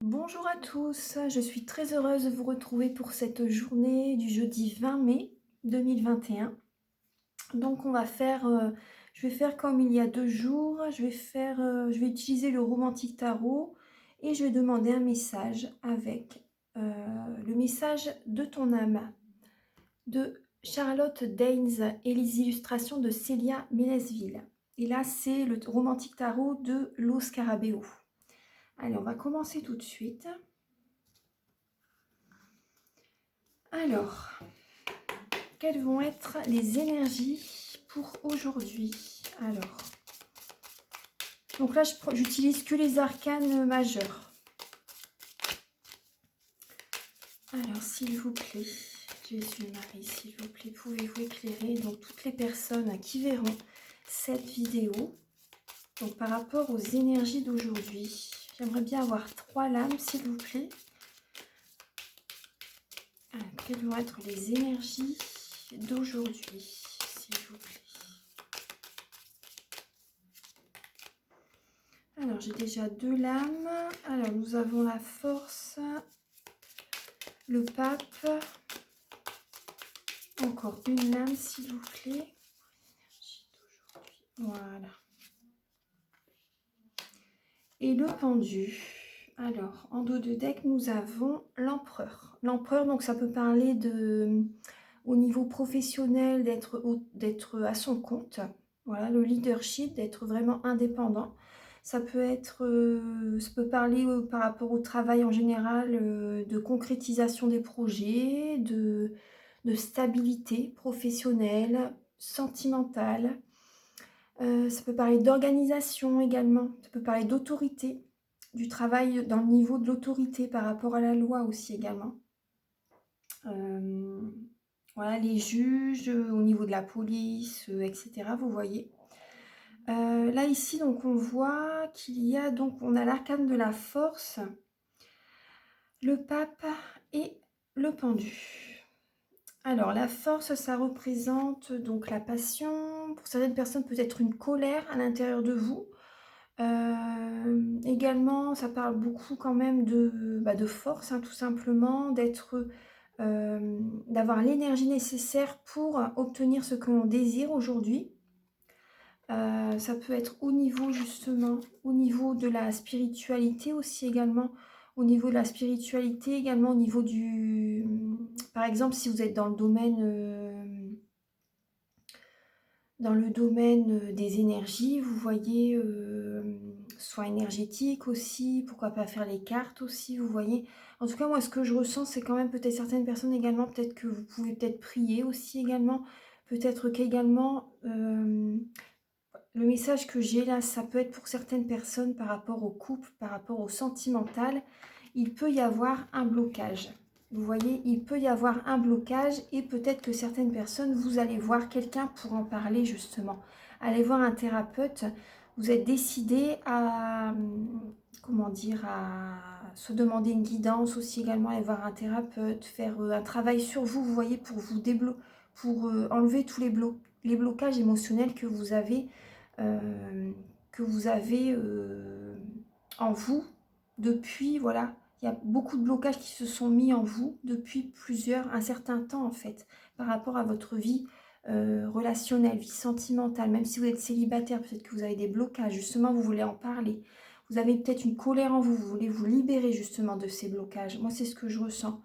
Bonjour à tous, je suis très heureuse de vous retrouver pour cette journée du jeudi 20 mai 2021. Donc on va faire, je vais faire comme il y a 2 jours, je vais utiliser le Romantic Tarot et je vais demander un message avec le message de ton âme de Charlotte Daines et les illustrations de Célia Mélesville. Et là c'est le Romantic Tarot de Lo Scarabeo. Allez, on va commencer tout de suite. Alors, quelles vont être les énergies pour aujourd'hui? Alors, donc là, j'utilise que les arcanes majeurs. Alors, s'il vous plaît, Jésus-Marie, s'il vous plaît, pouvez-vous éclairer donc toutes les personnes qui verront cette vidéo, donc par rapport aux énergies d'aujourd'hui. J'aimerais bien avoir 3 lames, s'il vous plaît. Alors, quelles vont être les énergies d'aujourd'hui, s'il vous plaît? Alors, j'ai déjà 2 lames. Alors, nous avons la force, le pape. Encore une lame, s'il vous plaît. Voilà. Et le pendu. Alors, en dos de deck, nous avons l'empereur. L'empereur, donc ça peut parler de, au niveau professionnel, d'être à son compte. Voilà, le leadership, d'être vraiment indépendant. Ça peut parler par rapport au travail en général, de concrétisation des projets, de stabilité professionnelle, sentimentale. Ça peut parler d'organisation également, ça peut parler d'autorité, du travail dans le niveau de l'autorité par rapport à la loi aussi également. Voilà, les juges, au niveau de la police, etc. Vous voyez. Là ici, donc on voit qu'il y a, donc on a l'arcane de la force, le pape et le pendu. Alors la force, ça représente donc la passion. Pour certaines personnes, peut-être une colère à l'intérieur de vous. Également, ça parle beaucoup quand même de force, hein, tout simplement, d'avoir l'énergie nécessaire pour obtenir ce que l'on désire aujourd'hui. Ça peut être au niveau justement, au niveau de la spiritualité aussi également, au niveau de la spiritualité également, au niveau du... Par exemple, si vous êtes dans le domaine des énergies, vous voyez, soins énergétiques aussi, pourquoi pas faire les cartes aussi, vous voyez. En tout cas, moi, ce que je ressens, c'est quand même peut-être certaines personnes également, peut-être que vous pouvez peut-être prier aussi également, peut-être qu'également, le message que j'ai là, ça peut être pour certaines personnes par rapport au couple, par rapport au sentimental, il peut y avoir un blocage. Vous voyez, il peut y avoir un blocage et peut-être que certaines personnes, vous allez voir quelqu'un pour en parler justement. Allez voir un thérapeute. Vous êtes décidé à, comment dire, à se demander une guidance aussi également, aller voir un thérapeute, faire un travail sur vous, vous voyez, pour vous pour enlever tous les blocages émotionnels euh, que vous avez en vous depuis, voilà, il y a beaucoup de blocages qui se sont mis en vous depuis un certain temps en fait, par rapport à votre vie relationnelle, vie sentimentale. Même si vous êtes célibataire, peut-être que vous avez des blocages, justement, vous voulez en parler. Vous avez peut-être une colère en vous, vous voulez vous libérer justement de ces blocages. Moi, c'est ce que je ressens.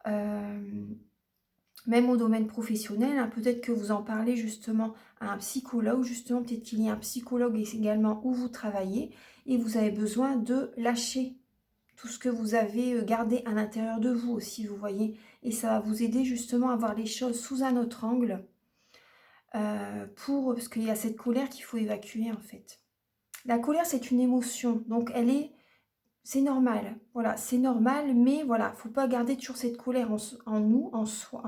Euh, Même au domaine professionnel, hein, peut-être que vous en parlez justement à un psychologue, justement, peut-être qu'il y a un psychologue également où vous travaillez et vous avez besoin de lâcher tout ce que vous avez gardé à l'intérieur de vous aussi, vous voyez. Et ça va vous aider justement à voir les choses sous un autre angle, parce qu'il y a cette colère qu'il faut évacuer en fait. La colère, c'est une émotion, donc c'est normal, voilà, c'est normal, mais voilà, faut pas garder toujours cette colère en nous, en soi,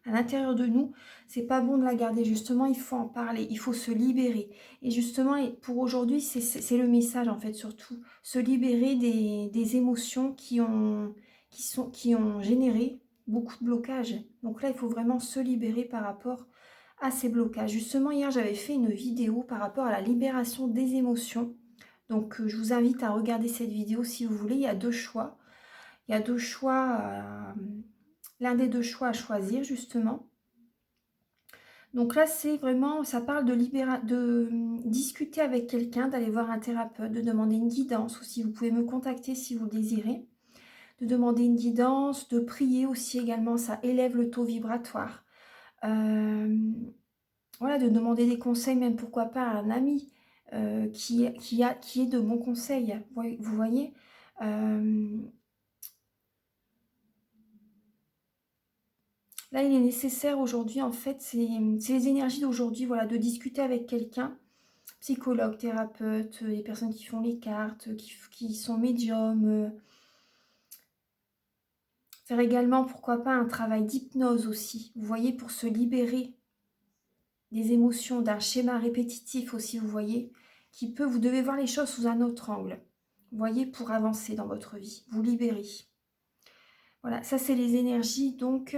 à l'intérieur de nous. C'est pas bon de la garder, justement, il faut en parler, il faut se libérer. Et justement, pour aujourd'hui, c'est le message en fait, surtout, se libérer des émotions qui ont généré beaucoup de blocages. Donc là, il faut vraiment se libérer par rapport à ces blocages. Justement, hier, j'avais fait une vidéo par rapport à la libération des émotions. Donc, je vous invite à regarder cette vidéo si vous voulez. Il y a 2 choix. Il y a 2 choix, l'un des 2 choix à choisir justement. Donc là, c'est vraiment, ça parle de discuter avec quelqu'un, d'aller voir un thérapeute, de demander une guidance aussi. Vous pouvez me contacter si vous le désirez. De demander une guidance, de prier aussi également, ça élève le taux vibratoire. Voilà, de demander des conseils, même pourquoi pas à un ami qui est de bons conseils. Vous voyez. Là, il est nécessaire aujourd'hui, en fait, c'est les énergies d'aujourd'hui, voilà, de discuter avec quelqu'un, psychologue, thérapeute, les personnes qui font les cartes, qui sont médiums. Faire également, pourquoi pas, un travail d'hypnose aussi, vous voyez, pour se libérer des émotions, d'un schéma répétitif aussi, vous voyez, vous devez voir les choses sous un autre angle, vous voyez, pour avancer dans votre vie, vous libérer. Voilà, ça c'est les énergies, donc...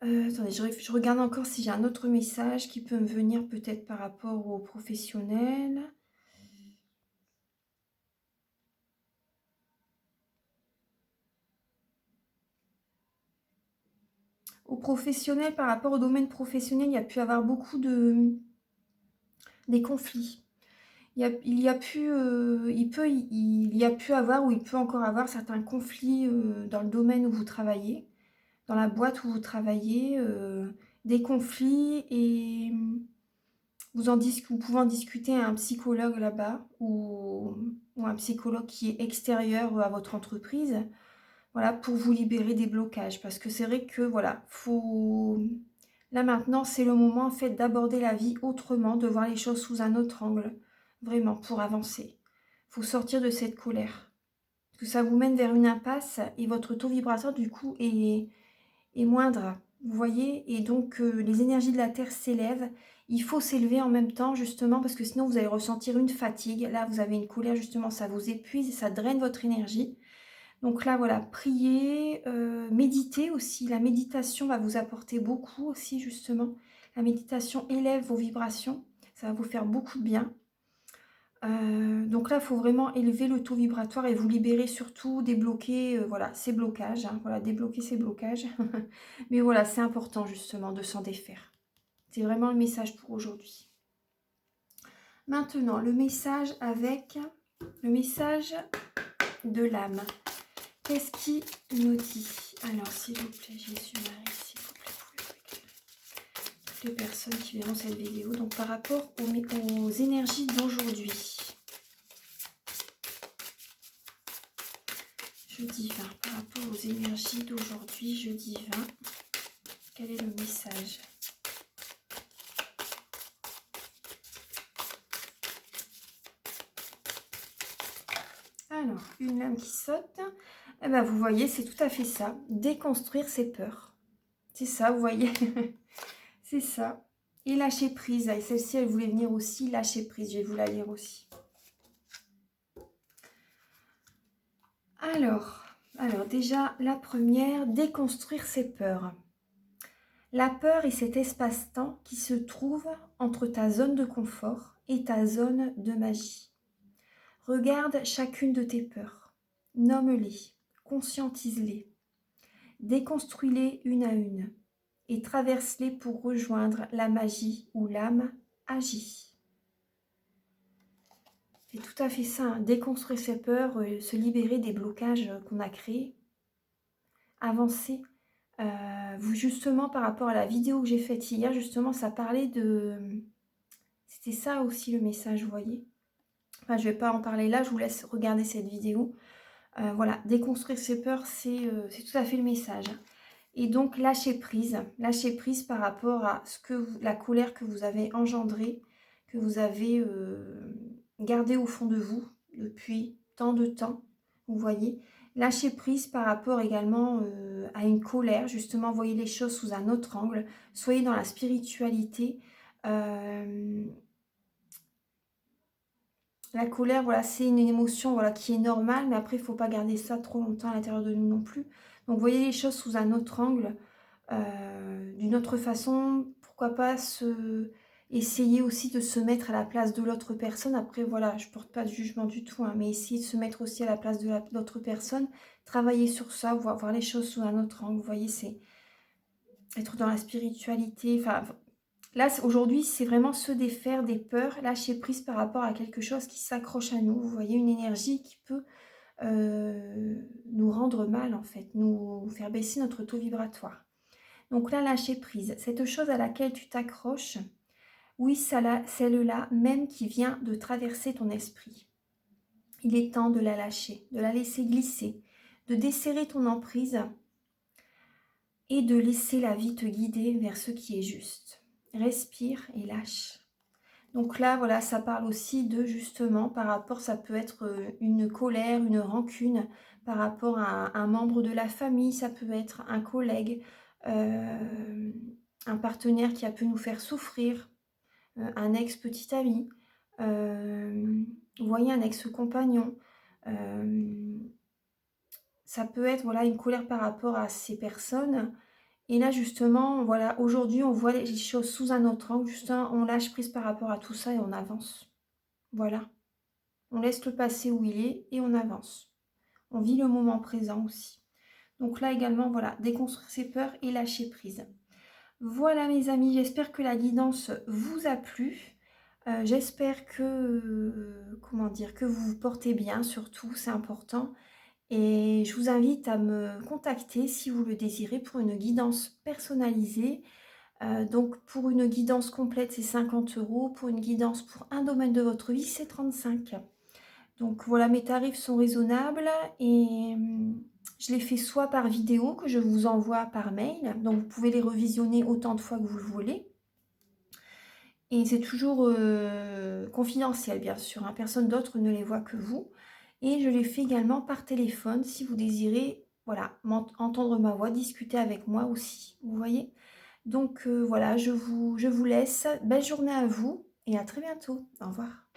attendez, je regarde encore si j'ai un autre message qui peut me venir peut-être par rapport aux professionnels. Aux professionnels, par rapport au domaine professionnel, il y a pu avoir beaucoup des conflits. Il y a pu avoir ou il peut encore avoir certains conflits dans le domaine où vous travaillez, dans la boîte où vous travaillez, des conflits et vous pouvez en discuter à un psychologue là-bas ou un psychologue qui est extérieur à votre entreprise, voilà, pour vous libérer des blocages. Parce que c'est vrai que, voilà, là maintenant, c'est le moment en fait d'aborder la vie autrement, de voir les choses sous un autre angle, vraiment, pour avancer. Il faut sortir de cette colère. Parce que ça vous mène vers une impasse et votre taux vibratoire, du coup, est moindre. Vous voyez, et donc les énergies de la Terre s'élèvent. Il faut s'élever en même temps, justement, parce que sinon vous allez ressentir une fatigue. Là, vous avez une colère, justement, ça vous épuise et ça draine votre énergie. Donc là, voilà, prier, méditer aussi. La méditation va vous apporter beaucoup aussi, justement. La méditation élève vos vibrations. Ça va vous faire beaucoup de bien. Donc là, il faut vraiment élever le taux vibratoire et vous libérer surtout, débloquer voilà, ces blocages. Hein, voilà, débloquer ces blocages. Mais voilà, c'est important justement de s'en défaire. C'est vraiment le message pour aujourd'hui. Maintenant, le message de l'âme. Qu'est-ce qui nous dit? Alors, s'il vous plaît, Jésus-Marie, s'il vous plaît, vous pouvez éclairer toutes les personnes qui verront cette vidéo. Donc, par rapport aux énergies d'aujourd'hui. Jeudi 20, par rapport aux énergies d'aujourd'hui, jeudi 20, quel est le message? Alors, une lame qui saute. Eh ben, vous voyez, c'est tout à fait ça. Déconstruire ses peurs. C'est ça, vous voyez. C'est ça. Et lâcher prise. Et celle-ci, elle voulait venir aussi. Lâcher prise. Je vais vous la lire aussi. Alors déjà, la première, déconstruire ses peurs. La peur est cet espace-temps qui se trouve entre ta zone de confort et ta zone de magie. Regarde chacune de tes peurs. Nomme-les. Conscientise-les. Déconstruis-les une à une et traverse-les pour rejoindre la magie où l'âme agit. C'est tout à fait ça, hein. Déconstruire ses peurs, se libérer des blocages qu'on a créés, avancer. Vous justement par rapport à la vidéo que j'ai faite hier, justement ça parlait de... C'était ça aussi le message, vous voyez. Enfin, je ne vais pas en parler là, je vous laisse regarder cette vidéo. Voilà, déconstruire ses peurs, c'est tout à fait le message. Et donc lâcher prise par rapport à la colère que vous avez engendrée, que vous avez gardée au fond de vous depuis tant de temps, vous voyez. Lâcher prise par rapport également à une colère, justement, voyez les choses sous un autre angle, soyez dans la spiritualité. La colère, voilà, c'est une émotion voilà, qui est normale, mais après, il ne faut pas garder ça trop longtemps à l'intérieur de nous non plus. Donc, voyez les choses sous un autre angle, d'une autre façon. Pourquoi pas Essayer aussi de se mettre à la place de l'autre personne. Après, voilà, je porte pas de jugement du tout, hein, mais essayer de se mettre aussi à la place de l'autre personne. Travailler sur ça, voir les choses sous un autre angle. Vous voyez, c'est être dans la spiritualité. Enfin, là, aujourd'hui, c'est vraiment se défaire des peurs, lâcher prise par rapport à quelque chose qui s'accroche à nous. Vous voyez, une énergie qui peut nous rendre mal, en fait, nous faire baisser notre taux vibratoire. Donc là, lâcher prise. Cette chose à laquelle tu t'accroches, oui, celle-là, même qui vient de traverser ton esprit. Il est temps de la lâcher, de la laisser glisser, de desserrer ton emprise et de laisser la vie te guider vers ce qui est juste. Respire et lâche. Donc là, voilà, ça parle aussi de justement par rapport, ça peut être une colère, une rancune par rapport à un membre de la famille, ça peut être un collègue, un partenaire qui a pu nous faire souffrir, un ex-petit ami, vous voyez, un ex-compagnon. Ça peut être voilà, une colère par rapport à ces personnes. Et là, justement, voilà, aujourd'hui, on voit les choses sous un autre angle. Justement, on lâche prise par rapport à tout ça et on avance. Voilà. On laisse le passé où il est et on avance. On vit le moment présent aussi. Donc là également, voilà, déconstruire ses peurs et lâcher prise. Voilà mes amis, j'espère que la guidance vous a plu. J'espère que, comment dire, que vous vous portez bien, surtout, c'est important. Et je vous invite à me contacter si vous le désirez pour une guidance personnalisée. Donc pour une guidance complète, c'est 50 €. Pour une guidance pour un domaine de votre vie, c'est 35. Donc voilà, mes tarifs sont raisonnables et je les fais soit par vidéo que je vous envoie par mail. Donc vous pouvez les revisionner autant de fois que vous le voulez. Et c'est toujours confidentiel, bien sûr, hein. Personne d'autre ne les voit que vous. Et je les fais également par téléphone si vous désirez, voilà, entendre ma voix, discuter avec moi aussi, vous voyez. Donc voilà, je vous laisse. Belle journée à vous et à très bientôt. Au revoir.